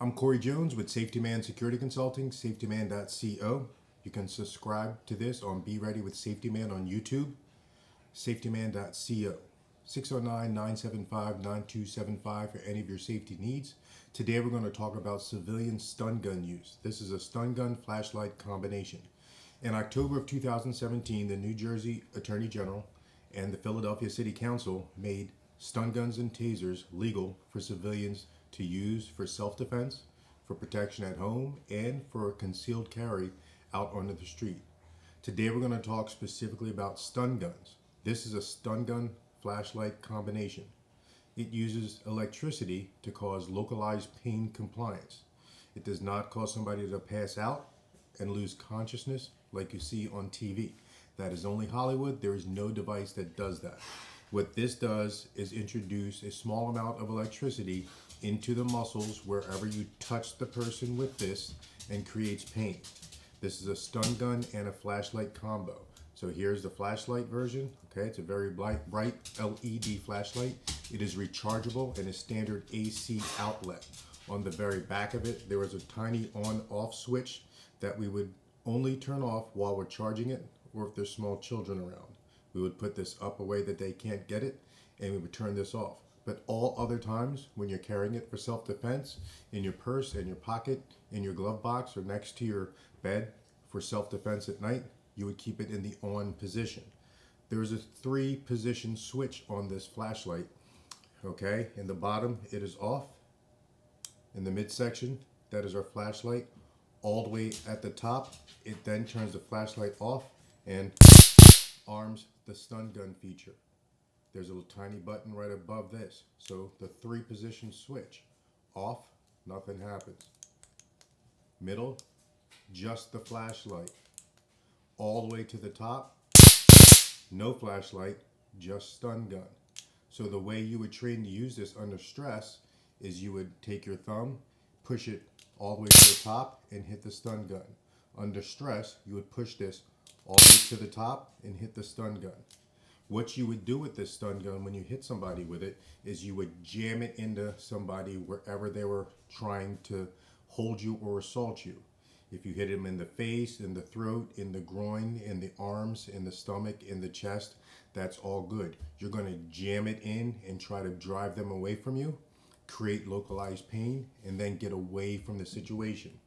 I'm Corey Jones with Safety Man Security Consulting, safetyman.co. You can subscribe to this on Be Ready with Safety Man on YouTube, safetyman.co. 609-975-9275 for any of your safety needs. Today we're going to talk about civilian stun gun use. This is a stun gun flashlight combination. In October of 2017, the New Jersey Attorney General and the Philadelphia City Council made stun guns and tasers legal for civilians to use for self-defense, for protection at home, and for concealed carry out onto the street. Today we're going to talk specifically about stun guns. This is a stun gun flashlight combination. It uses electricity to cause localized pain compliance. It does not cause somebody to pass out and lose consciousness like you see on TV. That is only Hollywood. There is no device that does that. What this does is introduce a small amount of electricity into the muscles wherever you touch the person with this and creates pain. This is a stun gun and a flashlight combo. So here's the flashlight version. Okay, it's a very bright LED flashlight. It is rechargeable and a standard AC outlet. On the very back of it, there is a tiny on-off switch that we would only turn off while we're charging it, or if there's small children around. We would put this up a way that they can't get it, and we would turn this off. But all other times, when you're carrying it for self-defense, in your purse, in your pocket, in your glove box, or next to your bed for self-defense at night, you would keep it in the on position. There is a 3-position switch on this flashlight. Okay, in the bottom, it is off. In the midsection, that is our flashlight. All the way at the top, it then turns the flashlight off and arms the stun gun feature. There's a little tiny button right above this. So the 3-position switch. Off, nothing happens. Middle, just the flashlight. All the way to the top, no flashlight, just stun gun. So the way you would train to use this under stress is you would take your thumb, push it all the way to the top and hit the stun gun. Under stress, you would push this all the way to the top and hit the stun gun. What you would do with this stun gun when you hit somebody with it is you would jam it into somebody wherever they were trying to hold you or assault you. If you hit them in the face, in the throat, in the groin, in the arms, in the stomach, in the chest, that's all good. You're going to jam it in and try to drive them away from you, create localized pain, and then get away from the situation.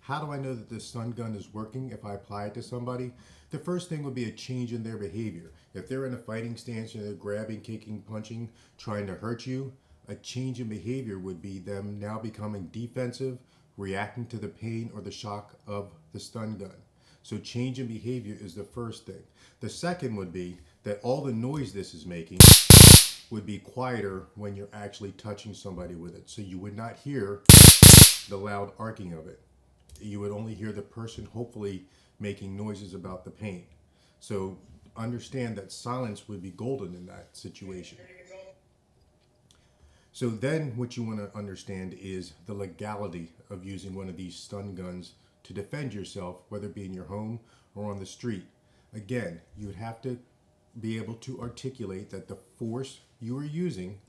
How do I know that this stun gun is working if I apply it to somebody? The first thing would be a change in their behavior. If they're in a fighting stance and they're grabbing, kicking, punching, trying to hurt you, a change in behavior would be them now becoming defensive, reacting to the pain or the shock of the stun gun. So change in behavior is the first thing. The second would be that all the noise this is making would be quieter when you're actually touching somebody with it. So you would not hear the loud arcing of it. You would only hear the person hopefully making noises about the pain. So understand that silence would be golden in that situation. So then what you want to understand is the legality of using one of these stun guns to defend yourself, whether it be in your home or on the street. Again, you would have to be able to articulate that the force you are using,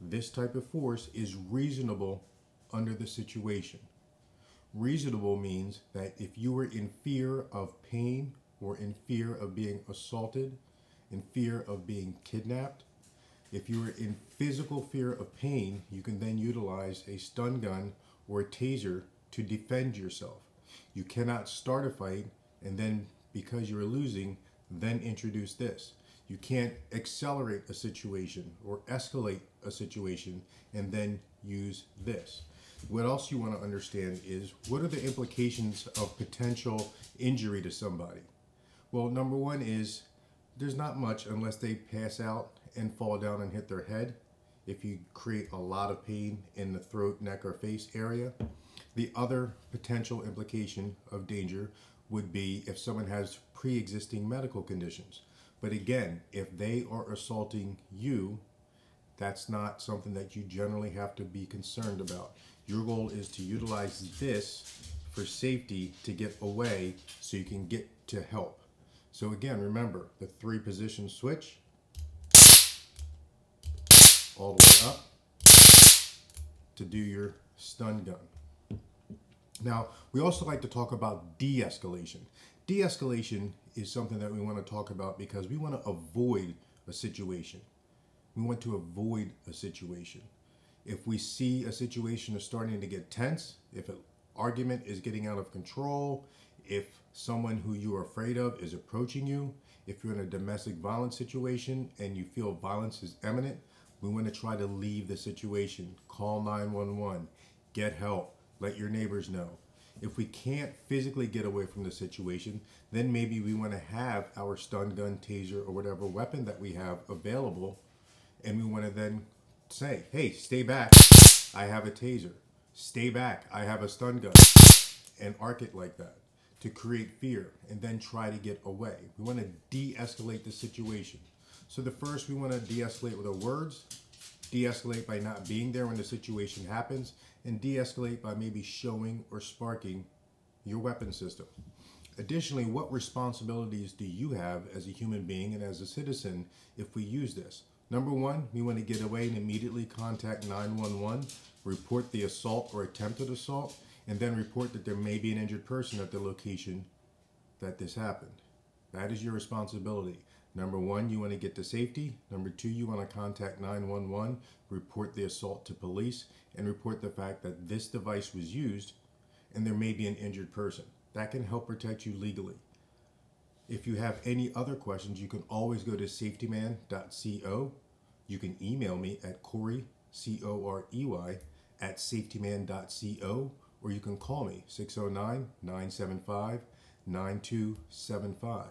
this type of force, is reasonable under the situation. Reasonable means that if you were in fear of pain or in fear of being assaulted, in fear of being kidnapped, if you are in physical fear of pain, you can then utilize a stun gun or a taser to defend yourself. You cannot start a fight and then, because you're losing, then introduce this. You can't accelerate a situation or escalate a situation and then use this. What else you want to understand is, what are the implications of potential injury to somebody? Well, number one is there's not much unless they pass out and fall down and hit their head. If you create a lot of pain in the throat, neck, or face area. The other potential implication of danger would be if someone has pre-existing medical conditions. But again, if they are assaulting you, that's not something that you generally have to be concerned about. Your goal is to utilize this for safety to get away so you can get to help. So again, remember the 3-position switch, all the way up to do your stun gun. Now, we also like to talk about de-escalation. De-escalation is something that we want to talk about because we want to avoid a situation. We want to avoid a situation. If we see a situation is starting to get tense, if an argument is getting out of control, if someone who you are afraid of is approaching you, if you're in a domestic violence situation and you feel violence is imminent, we want to try to leave the situation. Call 911, get help, let your neighbors know. If we can't physically get away from the situation, then maybe we want to have our stun gun, taser, or whatever weapon that we have available, and we want to then say, hey, stay back, I have a taser. Stay back, I have a stun gun. And arc it like that to create fear and then try to get away. We want to de-escalate the situation. So the first, we want to de-escalate with our words, de-escalate by not being there when the situation happens, and de-escalate by maybe showing or sparking your weapon system. Additionally, what responsibilities do you have as a human being and as a citizen if we use this? Number one, we want to get away and immediately contact 911, report the assault or attempted assault, and then report that there may be an injured person at the location that this happened. That is your responsibility. Number one, you want to get to safety. Number two, you want to contact 911, report the assault to police, and report the fact that this device was used and there may be an injured person. That can help protect you legally. If you have any other questions, you can always go to safetyman.co. You can email me at Corey, Corey, at safetyman.co, or you can call me 609-975-9275,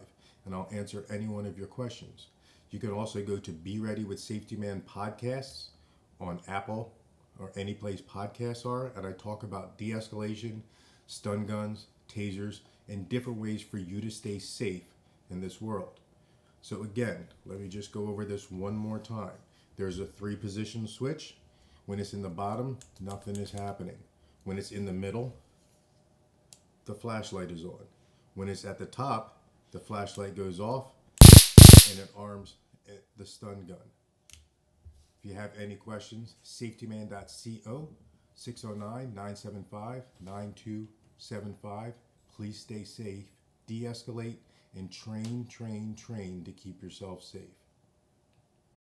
and I'll answer any one of your questions. You can also go to Be Ready with Safety Man podcasts on Apple or any place podcasts are, and I talk about de-escalation, stun guns, tasers, and different ways for you to stay safe in this world. So again, let me just go over this one more time. There's a 3-position switch. When it's in the bottom, nothing is happening. When it's in the middle, the flashlight is on. When it's at the top, the flashlight goes off and it arms the stun gun. If you have any questions, safetyman.co, 609-975-9275. Please stay safe, de-escalate, and train to keep yourself safe.